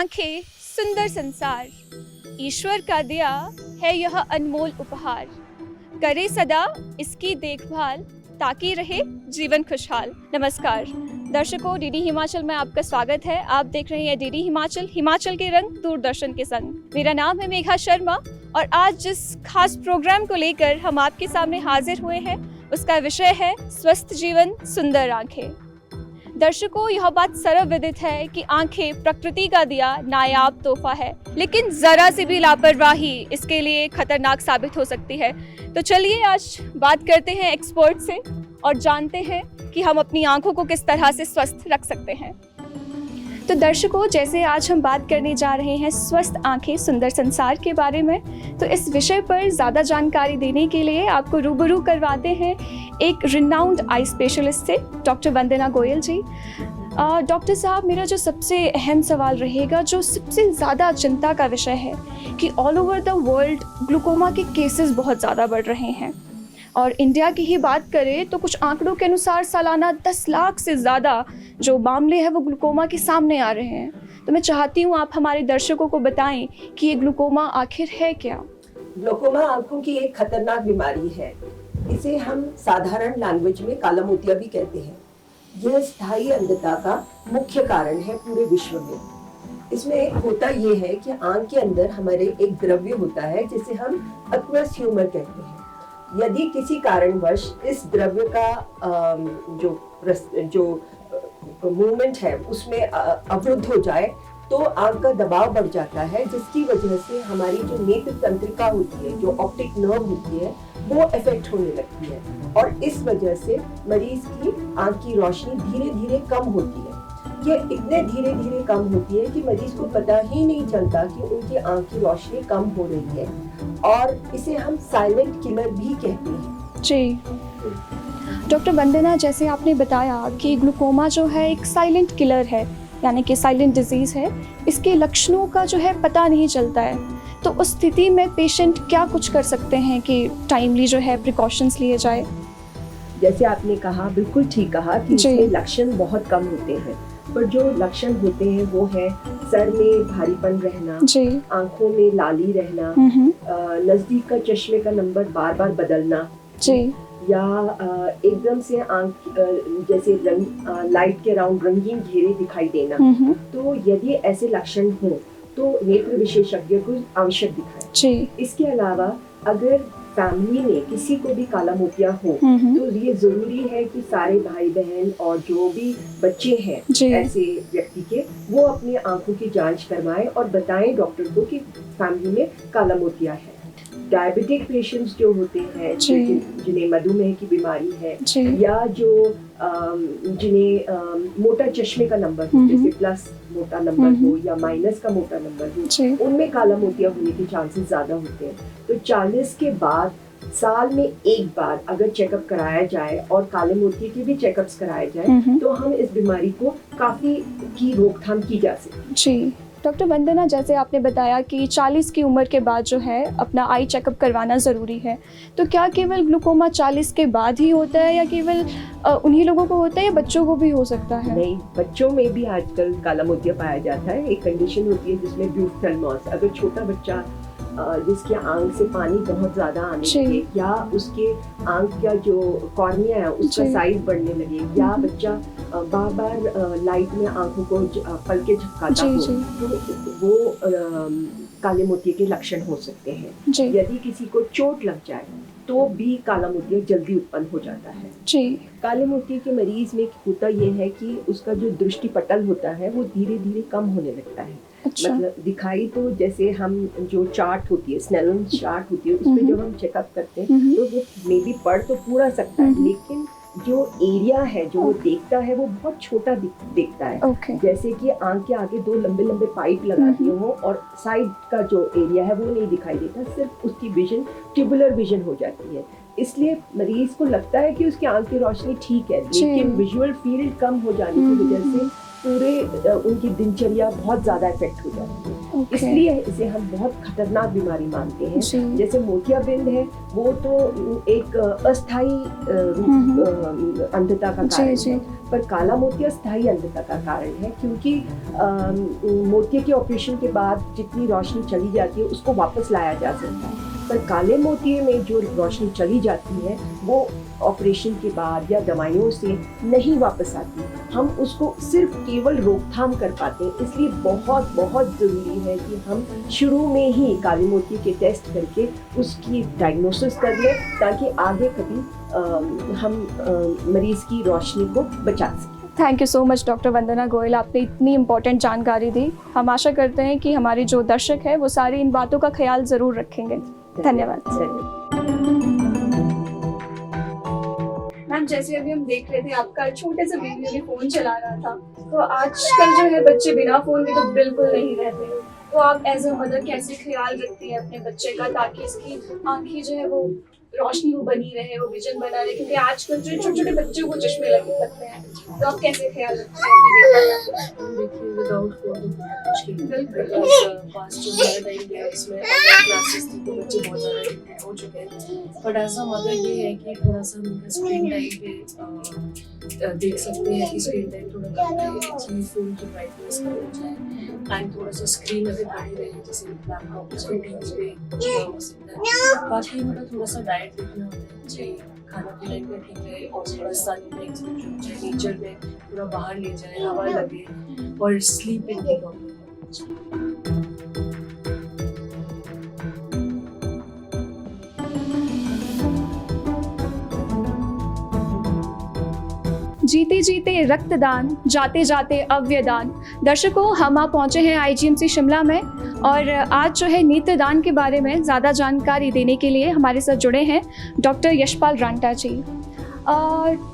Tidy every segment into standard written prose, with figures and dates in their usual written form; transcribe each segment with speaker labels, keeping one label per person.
Speaker 1: आंखें सुंदर संसार, ईश्वर का दिया है यह अनमोल उपहार। करे सदा इसकी देखभाल ताकि रहे जीवन खुशहाल। नमस्कार दर्शकों, डीडी हिमाचल में आपका स्वागत है। आप देख रहे हैं डीडी हिमाचल, हिमाचल के रंग दूरदर्शन के संग। मेरा नाम है मेघा शर्मा और आज जिस खास प्रोग्राम को लेकर हम आपके सामने हाजिर हुए हैं उसका विषय है स्वस्थ जीवन सुंदर आंखें। दर्शकों, यह बात सर्वविदित है कि आंखें प्रकृति का दिया नायाब तोहफा है, लेकिन जरा सी भी लापरवाही इसके लिए खतरनाक साबित हो सकती है। तो चलिए आज बात करते हैं एक्सपर्ट से और जानते हैं कि हम अपनी आंखों को किस तरह से स्वस्थ रख सकते हैं। तो दर्शकों, जैसे आज हम बात करने जा रहे हैं स्वस्थ आंखें सुंदर संसार के बारे में, तो इस विषय पर ज़्यादा जानकारी देने के लिए आपको रूबरू करवाते हैं एक रिनाउंड आई स्पेशलिस्ट से, डॉक्टर वंदना गोयल जी। डॉक्टर साहब, मेरा जो सबसे अहम सवाल रहेगा, जो सबसे ज़्यादा चिंता का विषय है कि all over the world glaucoma के केसेस बहुत ज़्यादा बढ़ रहे हैं और इंडिया की ही बात करें तो कुछ आंकड़ों के अनुसार सालाना 10 लाख से ज़्यादा जो मामले हैं वो ग्लूकोमा के सामने आ रहे हैं। तो मैं चाहती हूँ आप हमारे दर्शकों को बताएं कि ये ग्लूकोमा आखिर है क्या।
Speaker 2: ग्लूकोमा आंखों की एक खतरनाक बीमारी है। इसे हम साधारण लैंग्वेज में काला मोतिया भी कहते हैं। यह स्थायी अंधता का मुख्य कारण है पूरे विश्व में। इसमें होता ये है कि आंख के अंदर हमारे एक द्रव्य होता है जिसे हम एक्वस ह्यूमर कहते हैं। यदि किसी कारणवश इस द्रव्य का जो मूवमेंट है उसमें अवरुद्ध हो जाए तो आंख का दबाव बढ़ जाता है, जिसकी वजह से हमारी जो नेत्र तंत्रिका होती है, जो ऑप्टिक नर्व होती है, वो इफेक्ट होने लगती है और इस वजह से मरीज की आंख की रोशनी धीरे धीरे कम होती है। ये इतने धीरे धीरे कम होती है कि मरीज को पता ही नहीं चलता कि उनकी आंख की रोशनी कम हो रही है और इसे हम साइलेंट किलर भी कहते हैं।
Speaker 1: जी डॉक्टर वंदना, जैसे आपने बताया कि ग्लूकोमा जो है एक साइलेंट किलर है, यानी कि साइलेंट डिजीज़ है, इसके लक्षणों का जो है पता नहीं चलता है, तो उस स्थिति में पेशेंट क्या कुछ कर सकते हैं कि टाइमली जो है प्रिकॉशंस लिए जाए।
Speaker 2: जैसे आपने कहा, बिल्कुल ठीक कहा कि इसके लक्षण बहुत कम होते हैं, पर जो लक्षण होते हैं वो है सर में भारीपन रहना, आंखों में लाली रहना, नजदीक का चश्मे का नंबर बार बार बदलना, या एकदम से आंख जैसे लाइट के राउंड रंगीन घेरे दिखाई देना। तो यदि ऐसे लक्षण हो तो नेत्र विशेषज्ञ को आवश्यक दिखाएं। इसके अलावा अगर फैमिली में किसी को भी काला मोतिया हो तो ये जरूरी है कि सारे भाई बहन और जो भी बच्चे हैं ऐसे व्यक्ति के, वो अपनी आंखों की जांच करवाएं और बताएं डॉक्टर को कि फैमिली में काला मोतिया है। डायबिटिक पेशेंट्स जो होते हैं, जिन्हें मधुमेह की बीमारी है, या जो जिन्हें मोटा चश्मे का नंबर हो, जैसे प्लस मोटा नंबर हो या माइनस का मोटा नंबर हो, उनमें काला मोतिया होने के चांसेस ज्यादा होते हैं। तो 40 के बाद साल में एक बार अगर चेकअप कराया जाए और काले मोतिये के भी चेकअप्स कराए जाए तो हम इस बीमारी को काफी की रोकथाम की जा सकती है।
Speaker 1: डॉक्टर वंदना, जैसे आपने बताया कि 40 की उम्र के बाद जो है अपना आई चेकअप करवाना ज़रूरी है, तो क्या केवल ग्लूकोमा 40 के बाद ही होता है या केवल उन्हीं लोगों को होता है या बच्चों को भी हो सकता है?
Speaker 2: नहीं, बच्चों में भी आजकल काला मोतिया पाया जाता है। एक कंडीशन होती है जिसमें ब्यूफथल्मोस, अगर छोटा बच्चा जिसके आंख से पानी बहुत ज्यादा आने लगे, या उसके आंख का जो कॉर्निया है उसका साइज बढ़ने लगे, या बच्चा बार बार लाइट में आंखों को पलके झपकाता हो, तो वो काले मोतिये के लक्षण हो सकते हैं। यदि किसी को चोट लग जाए तो भी काला मोतिया जल्दी उत्पन्न हो जाता है। काले मोतिये के मरीज में होता ये है कि उसका जो दृष्टि पटल होता है वो धीरे धीरे कम होने लगता है। मतलब दिखाई तो जैसे हम जो चार्ट होती है, स्नेलन चार्ट होती है, उसमें जब हम चेकअप करते हैं तो वो मे भी पढ़ तो पूरा सकता है, लेकिन जो एरिया है जो वो देखता है वो बहुत छोटा दिखता है। जैसे कि आंख के आगे 2 लंबे लंबे पाइप लगा दिए हो और साइड का जो एरिया है वो नहीं दिखाई देता, सिर्फ उसकी विजन ट्यूबुलर विजन हो जाती है। इसलिए मरीज को लगता है कि उसकी आंख की रोशनी ठीक है, लेकिन विजुअल फील्ड कम हो जाने की वजह से पूरे उनकी दिनचर्या बहुत ज्यादा इफेक्ट हो जाती है।
Speaker 1: Okay.
Speaker 2: इसलिए इसे हम बहुत खतरनाक बीमारी मानते हैं।
Speaker 1: जी।
Speaker 2: जैसे मोतियाबिंद है, वो तो एक अस्थायी अंधता का कारण
Speaker 1: जी।
Speaker 2: है, पर काला मोतिया स्थायी अंधता का कारण है, क्योंकि मोतिया के ऑपरेशन के बाद जितनी रोशनी चली जाती है उसको वापस लाया जा सकता है, पर काले मोतिये में जो रोशनी चली जाती है वो ऑपरेशन के बाद या दवाइयों से नहीं वापस आती। हम उसको सिर्फ केवल रोकथाम कर पाते हैं। इसलिए बहुत बहुत ज़रूरी है कि हम शुरू में ही काले मोतिये के टेस्ट करके उसकी डायग्नोसिस कर लें, ताकि आगे कभी हम मरीज़ की रोशनी को बचा सकें।
Speaker 1: Thank you so much doctor Vandana Goyal, आपने इतनी इम्पोर्टेंट जानकारी दी। हम आशा करते हैं कि हमारे जो दर्शक हैं वो सारी इन बातों का ख्याल ज़रूर रखेंगे। धन्यवाद। मैम, जैसे अभी हम देख रहे थे आपका छोटे से बेबी अभी फोन चला रहा था, तो आजकल जो है बच्चे बिना फोन के तो बिल्कुल नहीं रहते, तो आप एज अ मदर कैसे ख्याल रखती है अपने बच्चे का, ताकि इसकी आंखें जो है वो रोशनी वो बनी रहे, वो विजन बना रहे, क्योंकि आजकल जो छोटे छोटे बच्चों को चश्मे लगते हैं, तो आप कैसे ख्याल रखते हैं अपने बेटे का?
Speaker 3: देखिए विदाउट फोन तो बहुत मुश्किल है, पास्ट जो मेरा टाइम गया उसमें ऑनलाइन क्लासेस थी तो बच्चे बहुत ज़्यादा एडिक्टेड हो चुके हैं। बट एज अ मदर ये है कि थोड़ा सा उनका स्क्रीन टाइम पे देख सकते हैं कि स्क्रीन टाइम थोड़ा कम है, एक्चुअली फ़ोन की ब्राइटनेस कम हो जाए एंड थोड़ा सा स्क्रीन अगर बढ़ी रहे, जैसे लैपटॉप स्क्रीन्स पे हो सकता है। बाकी मतलब थोड़ा सा डाइट देखना होता है, चाहिए खाना पीना इतना ठीक है, और थोड़ा सन में एक्सपोजर हो जाए, नेचर में पूरा बाहर ले जाए, हवा लगे, और स्लीपिंग की प्रॉब्लम।
Speaker 1: जीते जीते रक्तदान, जाते जाते अवयदान। दर्शकों, हम आप पहुँचे हैं IGMC शिमला में, और आज जो है नेत्रदान के बारे में ज़्यादा जानकारी देने के लिए हमारे साथ जुड़े हैं डॉक्टर यशपाल रांटा जी।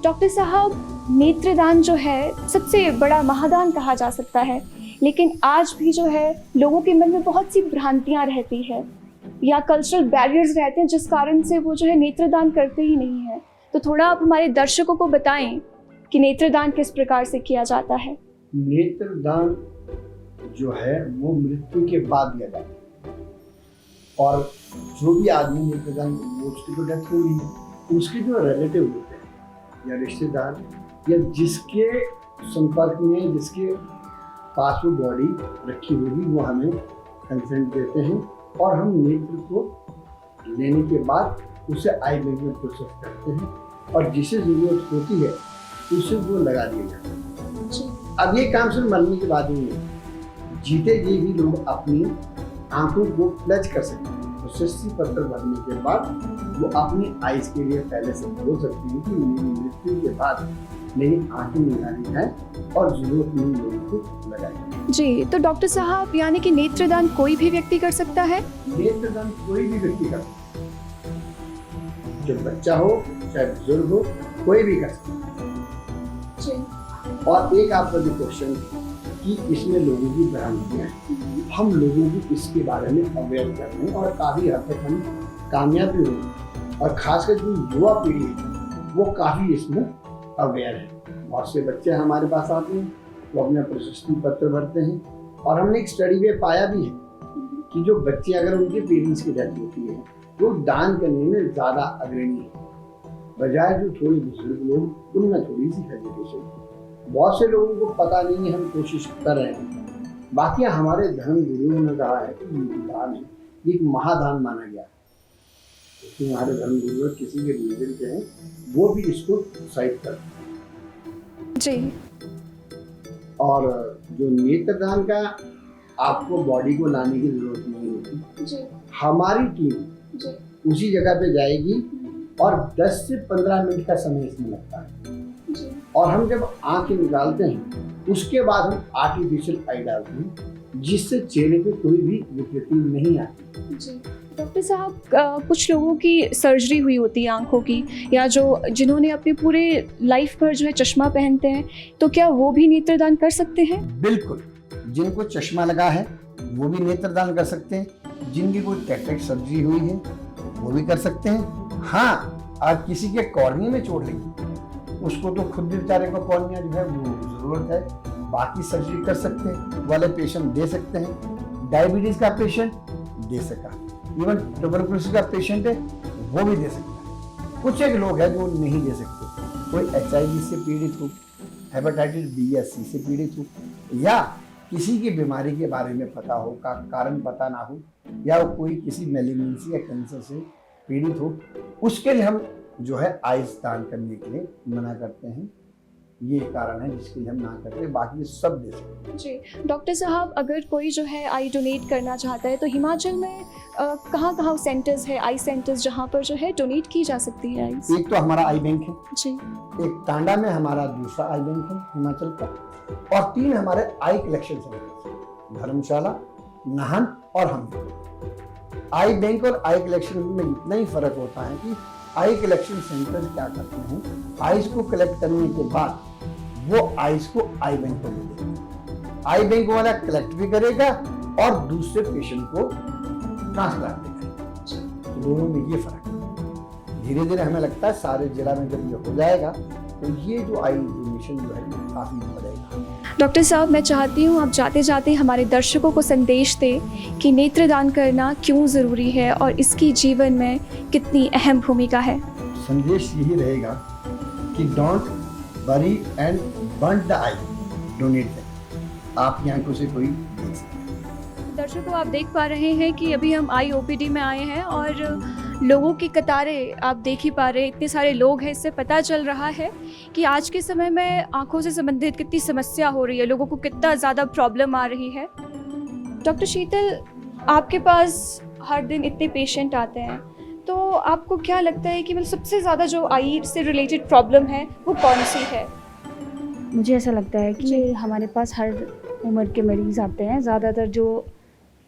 Speaker 1: डॉक्टर साहब, नेत्रदान जो है सबसे बड़ा महादान कहा जा सकता है, लेकिन आज भी जो है लोगों के मन में बहुत सी भ्रांतियाँ रहती है या कल्चरल बैरियर्स रहते हैं, जिस कारण से वो जो है नेत्रदान करते ही नहीं है। तो थोड़ा आप हमारे दर्शकों को बताएं कि नेत्रदान किस प्रकार से किया जाता है।
Speaker 4: नेत्रदान जो है वो मृत्यु के बाद दिया जाता है, और जो भी आदमी नेत्रदान, उसकी तो डेथ हुई है, उसके जो रिलेटिव होते हैं या रिश्तेदार या जिसके संपर्क में, जिसके पास वो बॉडी रखी होगी, वो हमें कंसेंट देते हैं, और हम नेत्र को लेने के बाद उसे आई बैग में प्रोसेस करते हैं, और जिसे ज़रूरत होती है उसे वो लगा दिया जाता है। अब ये काम सिर्फ मरने के बाद ही नहीं है, जीते जी भी लोग अपनी आंखों को प्लेज कर सकते हैं। प्रशस्ति पत्र भरने के बाद वो अपनी आइज के लिए पहले से बोल सकती है कि मेरी मृत्यु के बाद मेरी आंखें निकाली है और जरूरत नहीं लोगों को लगाई।
Speaker 1: जी, तो डॉक्टर साहब, यानी कि नेत्रदान कोई भी व्यक्ति कर सकता है?
Speaker 4: नेत्रदान कोई भी व्यक्ति कर सकता है, जो बच्चा हो चाहे बुजुर्ग हो, कोई भी कर सकता है। और एक आपका जो क्वेश्चन कि इसमें लोगों की भ्रांतियां हैं, हम लोगों को इसके बारे में अवेयर कर रहे हैं, और काफ़ी हद तक हम कामयाब भी हुए, और खासकर जो युवा पीढ़ी है वो काफ़ी इसमें अवेयर है। बहुत से बच्चे हमारे पास आते हैं, वो अपना प्रशस्ति पत्र भरते हैं, और हमने एक स्टडी में पाया भी है कि जो बच्चे अगर उनके पेरेंट्स की डेथ होती है तो दान करने में ज़्यादा अग्रणी है, बजाय जो थोड़े बुजुर्ग लोग, उनमें थोड़ी सी हेजिटेशन। बहुत से लोगों को पता नहीं है, हम कोशिश कर रहे हैं। बाकी हमारे धर्म गुरुओं ने कहा है कि दान है, ये एक महादान माना गया है, क्योंकि हमारे धर्म गुरु किसी के रिलीजन के हैं, वो भी इसको साइड करते हैं
Speaker 1: जी।
Speaker 4: और जो नेत्रदान का आपको बॉडी को लाने की जरूरत नहीं होती जी। हमारी टीम जी। उसी जगह पे जाएगी, और 10 से 15 मिनट का समय इसमें लगता है जी। और हम जब आंखें निकालते हैं उसके बाद हम आर्टिफिशियल आई डालते हैं, जिससे चेहरे पे कोई भी विकृति नहीं आती
Speaker 1: जी। डॉक्टर साहब, कुछ लोगों की सर्जरी हुई होती है आंखों की, या जो जिन्होंने अपने पूरे लाइफ भर जो है चश्मा पहनते हैं, तो क्या वो भी नेत्रदान कर सकते हैं?
Speaker 4: बिल्कुल, जिनको चश्मा लगा है वो भी नेत्रदान कर सकते हैं, जिनकी कोई कैटरेक्ट सर्जरी हुई है वो भी कर सकते हैं। हाँ, आज किसी के कॉर्निया में चोट लगी, उसको तो खुद भी बेचारे को कॉर्निया जो है वो जरूरत है, बाकी सर्जरी कर सकते हैं वाले पेशेंट दे सकते हैं, डायबिटीज का पेशेंट दे सका, इवन ट्यूबरकुलोसिस का पेशेंट है वो भी दे सकता है। कुछ एक लोग हैं जो नहीं दे सकते, कोई HIV से पीड़ित हो, हेपेटाइटिस B या C से पीड़ित हो, या किसी की बीमारी के बारे में पता हो का कारण पता ना हो, या कोई किसी मेलिग्नेंसी या कैंसर से पीड़ित हो, उसके लिए हम जो है आइस दान करने के लिए मना करते हैं। ये कारण है जिसके लिए हम ना करते हैं, बाकी सब दे सकते हैं।
Speaker 1: जी डॉक्टर साहब, अगर कोई जो है आई डोनेट करना चाहता है तो हिमाचल में कहाँ कहाँ सेंटर्स है, आई सेंटर्स, जहाँ पर जो है डोनेट की जा सकती है आइस?
Speaker 4: एक तो हमारा आई बैंक है
Speaker 1: जी,
Speaker 4: एक टांडा में हमारा दूसरा आई बैंक है हिमाचल का, और 3 हमारे आई कलेक्शन सेंटर, धर्मशाला, नाहन और हम। आई बैंक और आई कलेक्शन में इतना ही फर्क होता है कि आई कलेक्शन सेंटर क्या करते हैं, आइस को कलेक्ट करने के बाद वो आइस को आई बैंक को दे देंगे। आई बैंक वाला कलेक्ट भी करेगा और दूसरे पेशेंट को ट्रांसप्लांट भी करेगा। तो दोनों में ये फर्क है। धीरे धीरे हमें लगता है सारे जिला में जब ये हो जाएगा तो ये जो आई डोनेशन जो है काफी बढ़ेगा।
Speaker 1: डॉक्टर साहब, मैं चाहती हूँ आप जाते जाते हमारे दर्शकों को संदेश दें कि नेत्रदान करना क्यों ज़रूरी है और इसकी जीवन में कितनी अहम भूमिका है।
Speaker 4: संदेश यही रहेगा कि डोंट बरी and burn the I, donate them. आपकी आंखों से कोई देख सकता है।
Speaker 1: दर्शकों, आप देख पा रहे हैं कि अभी हम आई OPD में आए हैं और लोगों की कतारें आप देख ही पा रहे हैं, इतने सारे लोग हैं। इससे पता चल रहा है कि आज के समय में आंखों से संबंधित कितनी समस्या हो रही है, लोगों को कितना ज़्यादा प्रॉब्लम आ रही है। डॉक्टर शीतल, आपके पास हर दिन इतने पेशेंट आते हैं, तो आपको क्या लगता है कि मतलब सबसे ज़्यादा जो आई से रिलेटेड प्रॉब्लम है वो कौन सी है?
Speaker 5: मुझे ऐसा लगता है कि हमारे पास हर उम्र के मरीज़ आते हैं। ज़्यादातर जो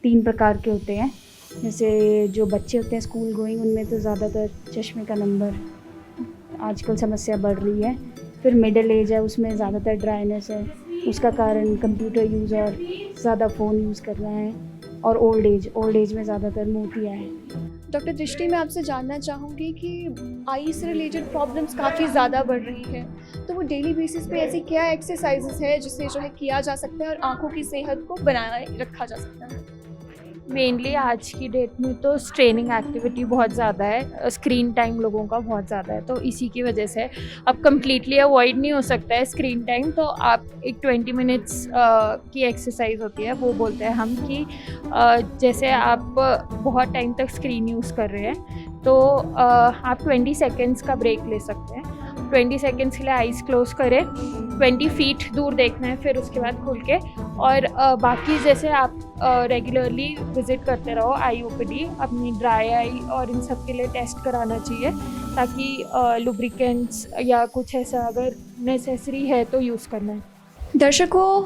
Speaker 5: 3 प्रकार के होते हैं, जैसे जो बच्चे होते हैं स्कूल गोइंग, उनमें तो ज़्यादातर चश्मे का नंबर आजकल समस्या बढ़ रही है। फिर मिडिल एज है, उसमें ज़्यादातर ड्राइनेस है, उसका कारण कंप्यूटर यूज़ और ज़्यादा फ़ोन यूज़ करना है। और ओल्ड एज में ज़्यादातर मोतिया है।
Speaker 1: डॉक्टर दृष्टि, मैं आपसे जानना चाहूँगी कि आई से रिलेटेड प्रॉब्लम्स काफ़ी ज़्यादा बढ़ रही है, तो वो डेली बेसिस पे ऐसी क्या एक्सरसाइजेस है जिससे जो है किया जा सकता है और आंखों की सेहत को बनाए रखा जा सकता है?
Speaker 5: मेनली आज की डेट में तो स्ट्रेनिंग एक्टिविटी बहुत ज़्यादा है, स्क्रीन टाइम लोगों का बहुत ज़्यादा है, तो इसी की वजह से अब कम्प्लीटली अवॉइड नहीं हो सकता है स्क्रीन टाइम। तो आप एक 20 मिनट्स की एक्सरसाइज होती है, वो बोलते हैं हम कि जैसे आप बहुत टाइम तक स्क्रीन यूज़ कर रहे हैं तो आप 20 सेकेंड्स का ब्रेक ले सकते हैं। 20 सेकेंड्स के लिए आइज़ क्लोज करें, 20 फीट दूर देखना है, फिर उसके बाद खुल के। और बाकी जैसे आप रेगुलरली विज़िट करते रहो आई OPD, अपनी ड्राई आई और इन सब के लिए टेस्ट कराना चाहिए, ताकि लुब्रिकेंट्स या कुछ ऐसा अगर नेसेसरी है तो यूज़ करना है।
Speaker 1: दर्शकों,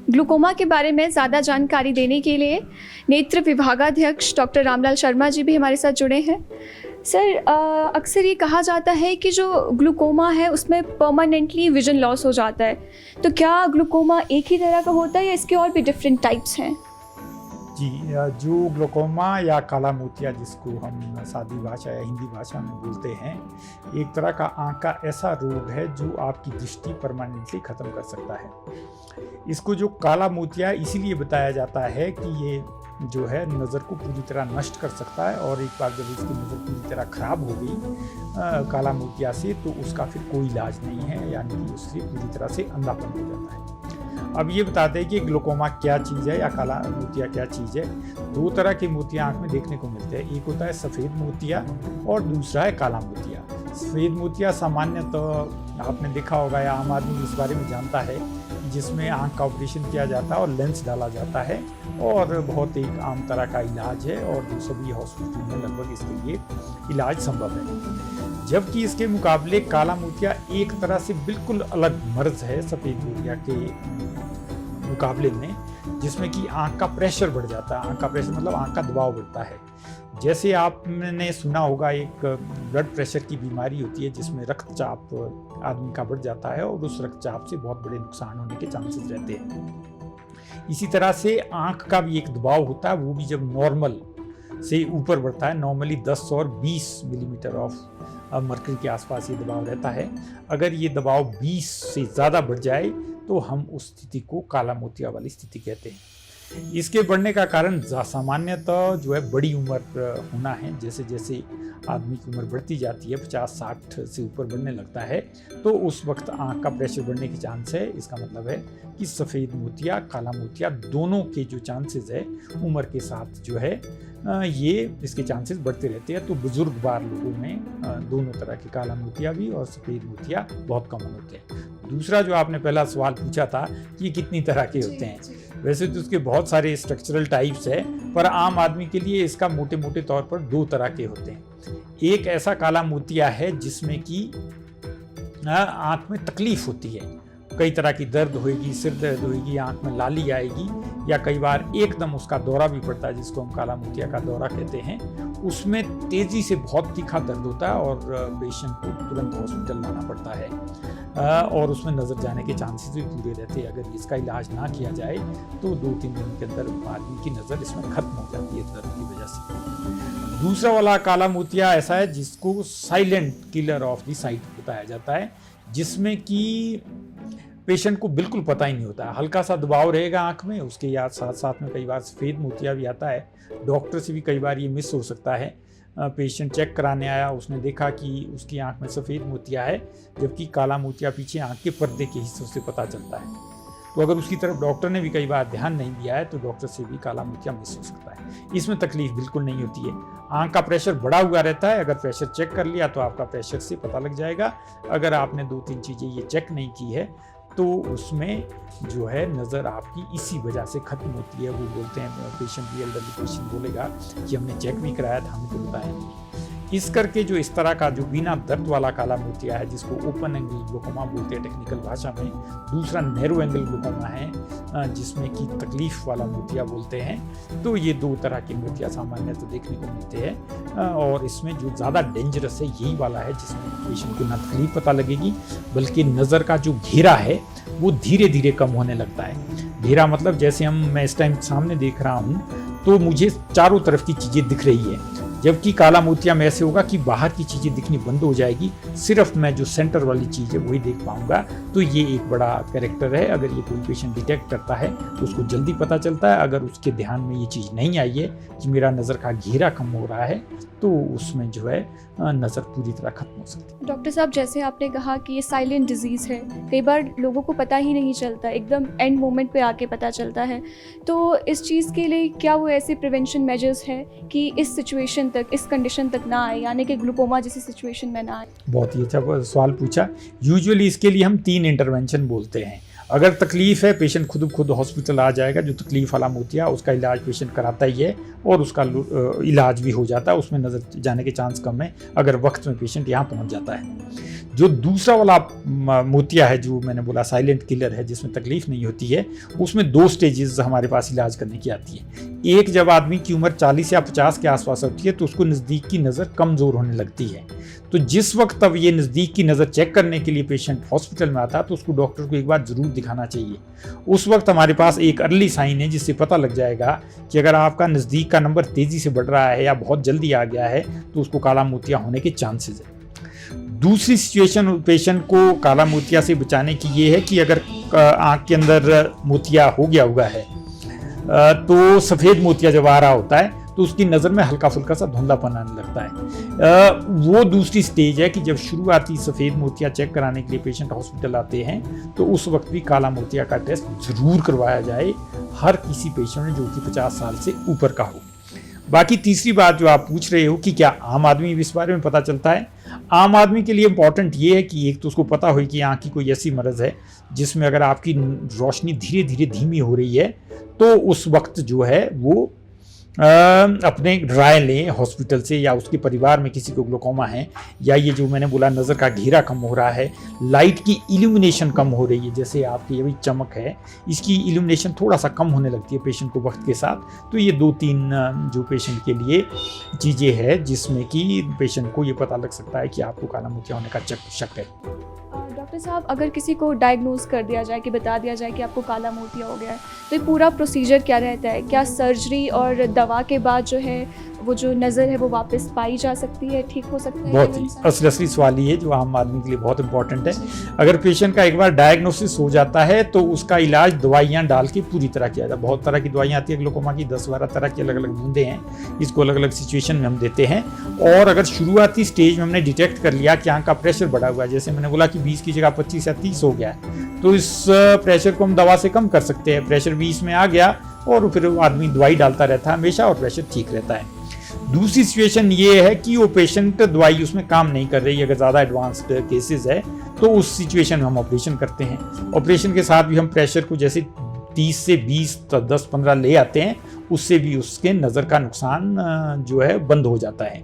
Speaker 1: ग्लूकोमा के बारे में ज़्यादा जानकारी देने के लिए नेत्र विभागाध्यक्ष डॉक्टर रामलाल शर्मा जी भी हमारे साथ जुड़े हैं। सर, अक्सर ये कहा जाता है कि जो ग्लूकोमा है उसमें परमानेंटली विजन लॉस हो जाता है, तो क्या ग्लूकोमा एक ही तरह का होता है या इसके और भी डिफरेंट टाइप्स हैं?
Speaker 6: जी, जो ग्लूकोमा या काला मोतिया जिसको हम सादी भाषा या हिंदी भाषा में बोलते हैं, एक तरह का आँख का ऐसा रोग है जो आपकी दृष्टि परमानेंटली ख़त्म कर सकता है। इसको जो काला मोतिया इसीलिए बताया जाता है कि ये जो है नज़र को पूरी तरह नष्ट कर सकता है, और एक बार जब इसकी नज़र पूरी तरह ख़राब हो गई काला मोतिया से, तो उसका फिर कोई इलाज नहीं है, यानी कि उससे पूरी तरह से अंधापन हो जाता है। अब ये बताते हैं कि ग्लूकोमा क्या चीज़ है या काला मोतिया क्या चीज़ है। 2 तरह के मोतिया आँख में देखने को मिलते हैं, एक होता है सफ़ेद मोतिया और दूसरा है काला मोतिया। सफ़ेद मोतिया सामान्यतः आपने देखा होगा या आम आदमी इस बारे में जानता है, जिसमें आँख का ऑपरेशन किया जाता है और लेंस डाला जाता है, और बहुत एक आम तरह का इलाज है, और जो सभी हॉस्पिटल में लगभग इसके लिए इलाज संभव है। जबकि इसके मुकाबले काला मोतिया एक तरह से बिल्कुल अलग मर्ज है सफ़ेद मोतिया के मुकाबले में, जिसमें कि आँख का प्रेशर बढ़ जाता है। आँख का प्रेशर मतलब आँख का दबाव बढ़ता है। जैसे आपने सुना होगा, एक ब्लड प्रेशर की बीमारी होती है जिसमें रक्तचाप आदमी का बढ़ जाता है, और उस रक्तचाप से बहुत बड़े नुकसान होने के चांसेस रहते हैं। इसी तरह से आँख का भी एक दबाव होता है, वो भी जब नॉर्मल से ऊपर बढ़ता है, नॉर्मली 10 और 20 मिलीमीटर ऑफ मर्करी के आसपास ये दबाव रहता है। अगर ये दबाव 20 से ज़्यादा बढ़ जाए तो हम उस स्थिति को काला मोतिया वाली स्थिति कहते हैं। इसके बढ़ने का कारण सामान्यतः जो है बड़ी उम्र होना है। जैसे जैसे आदमी की उम्र बढ़ती जाती है, 50-60 से ऊपर बढ़ने लगता है, तो उस वक्त आँख का प्रेशर बढ़ने के चांस है। इसका मतलब है कि सफ़ेद मोतिया, काला मोतिया दोनों के जो चांसेस है उम्र के साथ जो है ये इसके चांसेस बढ़ते रहते हैं। तो बुजुर्ग बार लोगों में दोनों तरह के काला मोतिया भी और सफ़ेद मोतिया बहुत कॉमन होते हैं। दूसरा जो आपने पहला सवाल पूछा था कि ये कितनी तरह के होते हैं, वैसे तो उसके बहुत सारे स्ट्रक्चरल टाइप्स है, पर आम आदमी के लिए इसका मोटे मोटे तौर पर 2 तरह के होते हैं। एक ऐसा काला मोतिया है जिसमें कि आँख में तकलीफ होती है, कई तरह की दर्द होएगी, सिर दर्द होएगी, आँख में लाली आएगी, या कई बार एकदम उसका दौरा भी पड़ता है जिसको हम काला मोतिया का दौरा कहते हैं। उसमें तेज़ी से बहुत तीखा दर्द होता है और पेशेंट को तुरंत हॉस्पिटल लाना पड़ता है और उसमें नज़र जाने के चांसेस भी पूरे रहते हैं। अगर इसका इलाज ना किया जाए तो 2-3 दिन के अंदर आदमी की नज़र इसमें ख़त्म हो जाती है दर्द की वजह से। दूसरा वाला काला मोतिया ऐसा है जिसको silent killer of the site बताया जाता है, जिसमें कि पेशेंट को बिल्कुल पता ही नहीं होता है। हल्का सा दबाव रहेगा आंख में, उसके याद साथ साथ में कई बार सफ़ेद मोतिया भी आता है। डॉक्टर से भी कई बार ये मिस हो सकता है। पेशेंट चेक कराने आया, उसने देखा कि उसकी आंख में सफ़ेद मोतिया है, जबकि काला मोतिया पीछे आंख के पर्दे के हिस्सों से पता चलता है। तो अगर उसकी तरफ डॉक्टर ने भी कई बार ध्यान नहीं दिया है तो डॉक्टर से भी काला मोतिया मिस हो सकता है। इसमें तकलीफ बिल्कुल नहीं होती है। आंख का प्रेशर बढ़ा हुआ रहता है, अगर प्रेशर चेक कर लिया तो आपका प्रेशर से पता लग जाएगा। अगर आपने 2-3 चीज़ें ये चेक नहीं की है तो उसमें जो है नज़र आपकी इसी वजह से ख़त्म होती है। वो बोलते हैं, पेशेंट भी एल्डरली पेशेंट बोलेगा कि हमने चेक भी कराया था, हमें तो बताया नहीं। इस करके जो इस तरह का जो बिना दर्द वाला काला मोतिया है, जिसको ओपन एंगल ग्लूकोमा बोलते हैं टेक्निकल भाषा में, दूसरा नैरो एंगल ग्लूकोमा है जिसमें कि तकलीफ वाला मोतिया बोलते हैं। तो ये 2 तरह के मोतिया सामान्यतः देखने को मिलते हैं और इसमें जो ज़्यादा डेंजरस है यही वाला है, जिसमें पेशेंट को ना तकलीफ पता लगेगी बल्कि नज़र का जो घेरा है वो धीरे धीरे कम होने लगता है। घेरा मतलब जैसे मैं इस टाइम सामने देख रहा हूँ तो मुझे चारों तरफ की चीज़ें दिख रही है, जबकि काला मोतिया में ऐसे होगा कि बाहर की चीज़ें दिखनी बंद हो जाएगी, सिर्फ मैं जो सेंटर वाली चीज़ है वही देख पाऊंगा। तो ये एक बड़ा कैरेक्टर है। अगर ये कोई पेशेंट डिटेक्ट करता है तो उसको जल्दी पता चलता है। अगर उसके ध्यान में ये चीज़ नहीं आई है कि मेरा नज़र का घेरा कम हो रहा है तो उसमें जो है नज़र पूरी तरह खत्म हो सकती है।
Speaker 1: डॉक्टर साहब, जैसे आपने कहा कि ये साइलेंट डिजीज़ है, कई बार लोगों को पता ही नहीं चलता, एकदम एंड मोमेंट पे आके पता चलता है। तो इस चीज़ के लिए क्या वो ऐसे प्रिवेंशन मेजर्स हैं कि इस सिचुएशन तक, इस कंडीशन तक ना आए, यानी कि ग्लूकोमा जैसी सिचुएशन में ना आए?
Speaker 6: बहुत ही अच्छा सवाल पूछा। यूजुअली इसके लिए हम 3 इंटरवेंशन बोलते हैं। अगर तकलीफ़ है, पेशेंट खुद हॉस्पिटल आ जाएगा। जो तकलीफ़ वाला मोतिया उसका इलाज पेशेंट कराता ही है और उसका इलाज भी हो जाता है, उसमें नज़र जाने के चांस कम है अगर वक्त में पेशेंट यहाँ पहुँच जाता है। जो दूसरा वाला मोतिया है जो मैंने बोला साइलेंट किलर है, जिसमें तकलीफ नहीं होती है, उसमें 2 स्टेजेस हमारे पास इलाज करने की आती है। एक, जब आदमी की उम्र 40 या 50 के आसपास होती है तो उसको नज़दीक की नज़र कमज़ोर होने लगती है। तो जिस वक्त अब ये नज़दीक की नज़र चेक करने के लिए पेशेंट हॉस्पिटल में आता है तो उसको डॉक्टर को एक बार ज़रूर दिखाना चाहिए। उस वक्त हमारे पास एक अर्ली साइन है जिससे पता लग जाएगा कि अगर आपका नज़दीक का नंबर तेज़ी से बढ़ रहा है या बहुत जल्दी आ गया है तो उसको काला मोतिया होने के चांसेस है। दूसरी सिचुएशन पेशेंट को काला मोतिया से बचाने की ये है कि अगर आँख के अंदर मोतिया हो गया हुआ है तो सफ़ेद मोतिया जब आ रहा होता है तो उसकी नज़र में हल्का फुल्का सा धुंधलापन आने लगता है। वो दूसरी स्टेज है कि जब शुरुआती सफ़ेद मोतिया चेक कराने के लिए पेशेंट हॉस्पिटल आते हैं तो उस वक्त भी काला मोतिया का टेस्ट ज़रूर करवाया जाए हर किसी पेशेंट में जो कि 50 साल से ऊपर का हो। बाकी तीसरी बात जो आप पूछ रहे हो कि क्या आम आदमी भी इस बारे में पता चलता है, आम आदमी के लिए इम्पॉर्टेंट ये है कि एक तो उसको पता हो कि आँख की कोई ऐसी मर्ज़ है जिसमें अगर आपकी रोशनी धीरे धीरे धीमी हो रही है तो उस वक्त जो है वो अपने राय लें हॉस्पिटल से, या उसके परिवार में किसी को ग्लूकोमा है, या ये जो मैंने बोला नज़र का घेरा कम हो रहा है, लाइट की इल्यूमिनेशन कम हो रही है, जैसे आपकी ये भी चमक है इसकी इल्यूमिनेशन थोड़ा सा कम होने लगती है पेशेंट को वक्त के साथ। तो ये 2-3 जो पेशेंट के लिए चीज़ें हैं जिसमें कि पेशेंट को ये पता लग सकता है कि आपको काला मोतिया होने का शक है।
Speaker 1: डॉक्टर साहब, अगर किसी को डायग्नोज कर दिया जाए कि बता दिया जाए कि आपको काला मोतिया हो गया है तो ये पूरा प्रोसीजर क्या रहता है? क्या सर्जरी और दवा के बाद जो है वो जो नज़र है वो वापस पाई जा सकती है, ठीक हो सकता है?
Speaker 6: बहुत ही असली सवाल ये है जो आम आदमी के लिए बहुत इंपॉर्टेंट है। अगर पेशेंट का एक बार डायग्नोसिस हो जाता है तो उसका इलाज दवाइयाँ डाल के पूरी तरह किया जाता है। बहुत तरह की दवाइयाँ आती है, ग्लूकोमा की 10-12 तरह की अलग अलग बूंदे हैं, इसको अलग अलग सिचुएशन में हम देते हैं। और अगर शुरुआती स्टेज में हमने डिटेक्ट कर लिया कि आँख का प्रेशर बढ़ा हुआ है, जैसे मैंने बोला कि 20 की जगह 25 या 30 हो गया है, तो इस प्रेशर को हम दवा से कम कर सकते हैं। प्रेशर 20 में आ गया और फिर आदमी दवाई डालता रहता है हमेशा और प्रेशर ठीक रहता है। दूसरी सिचुएशन ये है कि वो पेशेंट दवाई उसमें काम नहीं कर रही, अगर ज़्यादा एडवांस्ड केसेस है तो उस सिचुएशन में हम ऑपरेशन करते हैं। ऑपरेशन के साथ भी हम प्रेशर को जैसे 30 से 20 तो 10-15 ले आते हैं, उससे भी उसके नज़र का नुकसान जो है बंद हो जाता है।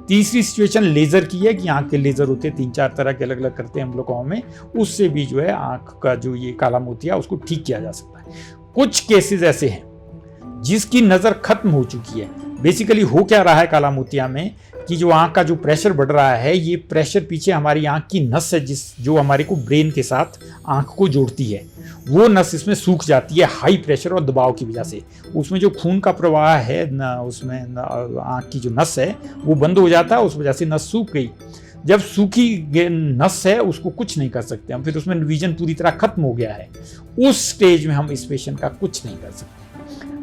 Speaker 6: तीसरी सिचुएशन लेज़र की है कि आँख के लेज़र होते हैं 3-4 तरह के अलग अलग करते हैं हम ग्लूकोमा में, उससे भी जो है आँख का जो ये काला मोतिया उसको ठीक किया जा सकता है। कुछ केसेस ऐसे हैं जिसकी नज़र खत्म हो चुकी है। बेसिकली हो क्या रहा है काला मोतिया में कि जो आँख का जो प्रेशर बढ़ रहा है, ये प्रेशर पीछे हमारी आँख की नस है जो हमारे को ब्रेन के साथ आँख को जोड़ती है, वो नस इसमें सूख जाती है हाई प्रेशर और दबाव की वजह से। उसमें जो खून का प्रवाह है उसमें आँख की जो नस है वो बंद हो जाता है, उस वजह से नस सूख गई। जब सूखी नस है उसको कुछ नहीं कर सकते हम, फिर उसमें विजन पूरी तरह खत्म हो गया है, उस स्टेज में हम इस पेशेंट का कुछ नहीं कर सकते।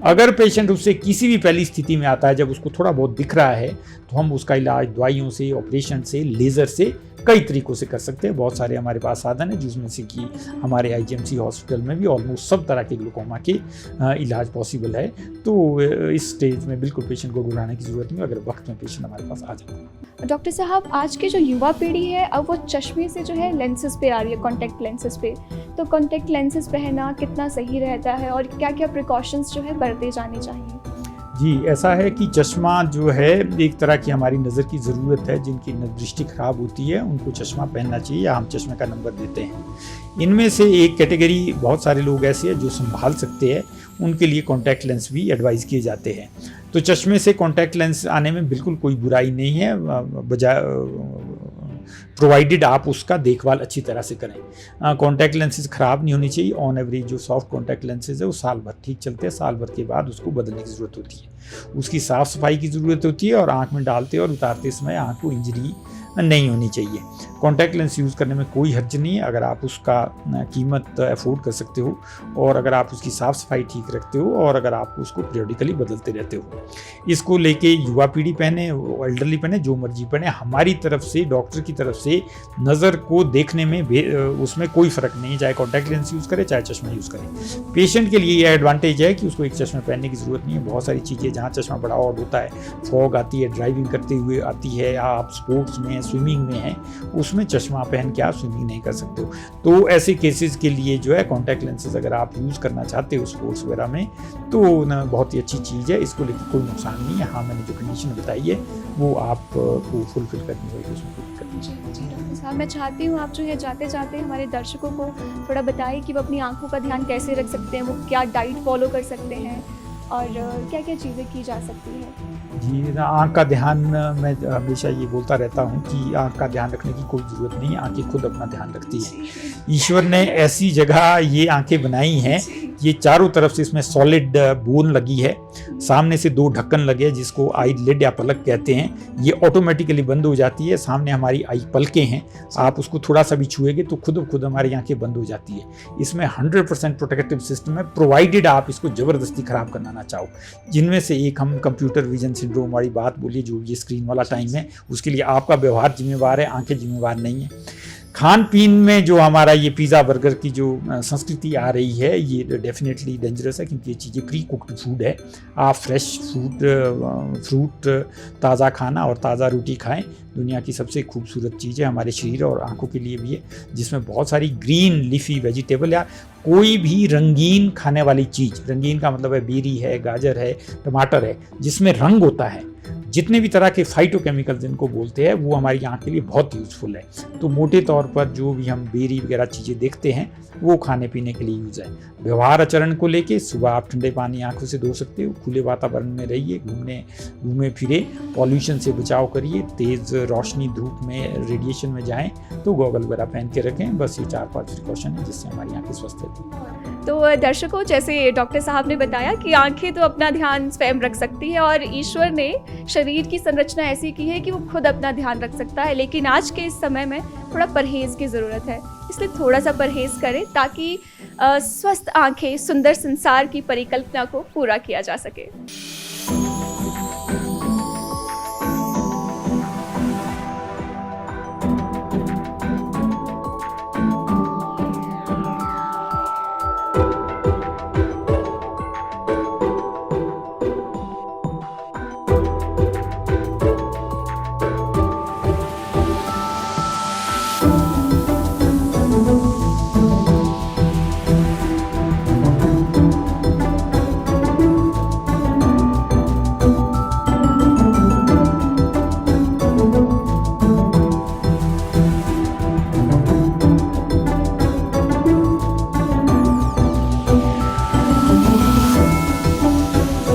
Speaker 6: अगर पेशेंट उससे किसी भी पहली स्थिति में आता है जब उसको थोड़ा बहुत दिख रहा है, तो हम उसका इलाज दवाइयों से, ऑपरेशन से, लेज़र से कई तरीकों से कर सकते हैं। बहुत सारे हमारे पास साधन है जिसमें से कि हमारे IGMC हॉस्पिटल में भी ऑलमोस्ट सब तरह के ग्लूकोमा के इलाज पॉसिबल है। तो इस स्टेज में बिल्कुल पेशेंट को घबराने की ज़रूरत नहीं, अगर वक्त में पेशेंट हमारे पास आ जाता है।
Speaker 1: डॉक्टर साहब, आज की जो युवा पीढ़ी है अब वो चश्मे से जो है लेंसेज पे आ रही है, कॉन्टैक्ट लेंसेज पे, तो कॉन्टैक्ट लेंसेज पहनना कितना सही रहता है और क्या क्या प्रिकॉशंस जो है बरते जाने चाहिए?
Speaker 6: जी, ऐसा है कि चश्मा जो है एक तरह की हमारी नज़र की ज़रूरत है। जिनकी दृष्टि खराब होती है उनको चश्मा पहनना चाहिए या हम चश्मे का नंबर देते हैं। इनमें से एक कैटेगरी बहुत सारे लोग ऐसे हैं जो संभाल सकते हैं, उनके लिए कॉन्टैक्ट लेंस भी एडवाइस किए जाते हैं। तो चश्मे से कॉन्टैक्ट लेंस आने में बिल्कुल कोई बुराई नहीं है, बजाय प्रोवाइडेड आप उसका देखभाल अच्छी तरह से करें। कॉन्टैक्ट लेंसेज ख़राब नहीं होनी चाहिए। ऑन एवरेज जो सॉफ्ट कॉन्टैक्ट लेंसेज है वो साल भर ठीक चलते हैं, साल भर के बाद उसको बदलने की ज़रूरत होती है, उसकी साफ़ सफाई की ज़रूरत होती है और आँख में डालते और उतारते समय आँख को इंजरी नहीं होनी चाहिए। कॉन्टैक्ट लेंस यूज़ करने में कोई हर्ज नहीं है अगर आप उसका कीमत अफोर्ड कर सकते हो और अगर आप उसकी साफ़ सफाई ठीक रखते हो और अगर आप उसको पीरियडिकली बदलते रहते हो। इसको लेके युवा पीढ़ी पहने, एल्डरली पहने, जो मर्जी पहने, हमारी तरफ से, डॉक्टर की तरफ से नज़र को देखने में उसमें कोई फ़र्क नहीं है, चाहे कॉन्टैक्ट लेंस यूज़ करें चाहे चश्मा यूज़ करें। पेशेंट के लिए यह एडवांटेज है कि उसको एक चश्मा पहनने की ज़रूरत नहीं है। बहुत सारी चीज़ें जहाँ चश्मा बड़ा ऑड होता है, फॉग आती है, ड्राइविंग करते हुए आती है, आप स्पोर्ट्स में, स्विमिंग में हैं, उसमें चश्मा पहन के आप स्विमिंग नहीं कर सकते हो। तो ऐसे केसेस के लिए जो है कॉन्टैक्ट लेंसेज अगर आप यूज़ करना चाहते हो स्पोर्ट्स वगैरह में तो बहुत ही अच्छी चीज़ है, इसको लेकर कोई नुकसान नहीं है। हाँ, मैंने जो कंडीशन बताई है वो आपको फुलफिल करनी होगी, उसमें कोई दिक्कत नहीं है।
Speaker 1: जी डॉक्टर साहब, मैं चाहती हूँ आप जो है जाते जाते हमारे दर्शकों को थोड़ा बताइए कि वो अपनी आंखों का ध्यान कैसे रख सकते हैं, वो क्या डाइट फॉलो कर सकते हैं और क्या क्या चीज़ें की जा सकती है।
Speaker 6: जी, आँख का ध्यान मैं हमेशा ये बोलता रहता हूँ कि आँख का ध्यान रखने की कोई ज़रूरत नहीं है, आँखें खुद अपना ध्यान रखती हैं। ईश्वर ने ऐसी जगह ये आँखें बनाई हैं, ये चारों तरफ से इसमें सॉलिड बोन लगी है, सामने से 2 ढक्कन लगे जिसको आई लिड या पलक कहते हैं, ये ऑटोमेटिकली बंद हो जाती है। सामने हमारी आई पलकें हैं, आप उसको थोड़ा सा भी छुएंगे तो खुद ब खुद हमारी आँखें बंद हो जाती है। इसमें 100% प्रोटेक्टिव सिस्टम है, प्रोवाइडेड आप इसको ज़बरदस्ती ख़राब करना चाहो। जिनमें से एक हम कंप्यूटर विजन सिंड्रोम वाली बात बोलिए, जो ये स्क्रीन वाला टाइम है, उसके लिए आपका व्यवहार जिम्मेवार है, आंखें जिम्मेवार नहीं है। खान पीन में जो हमारा ये पिज़्ज़ा बर्गर की जो संस्कृति आ रही है ये डेफिनेटली डेंजरस है, क्योंकि ये चीज़ें प्री कुक्ड फूड है। आप फ्रेश फ्रूट ताज़ा खाना और ताज़ा रोटी खाएं, दुनिया की सबसे खूबसूरत चीज़ है हमारे शरीर और आंखों के लिए भी है, जिसमें बहुत सारी ग्रीन लीफी वेजिटेबल या कोई भी रंगीन खाने वाली चीज़, रंगीन का मतलब है बेरी है, गाजर है, टमाटर है, जिसमें रंग होता है, जितने भी तरह के फाइटोकेमिकल जिनको बोलते हैं वो हमारी आँख के लिए बहुत यूज़फुल है। तो मोटे तौर पर जो भी हम बेरी वगैरह चीज़ें देखते हैं वो खाने पीने के लिए यूज़ है। व्यवहार आचरण को लेके सुबह आप ठंडे पानी आँखों से धो सकते हो, खुले वातावरण में रहिए, घूमे फिरे, पॉल्यूशन से बचाव करिए, तेज़ रोशनी धूप में रेडिएशन में जाएँ तो गॉगल वगैरह पहन के रखें। बस ये 4-5 प्रिकॉशन है जिससे हमारी आँखें स्वस्थ रहती हैं।
Speaker 1: तो दर्शकों, जैसे डॉक्टर साहब ने बताया कि आंखें तो अपना ध्यान स्वयं रख सकती है और ईश्वर ने शरीर की संरचना ऐसी की है कि वो खुद अपना ध्यान रख सकता है, लेकिन आज के इस समय में थोड़ा परहेज़ की ज़रूरत है। इसलिए थोड़ा सा परहेज़ करें ताकि स्वस्थ आंखें सुंदर संसार की परिकल्पना को पूरा किया जा सके।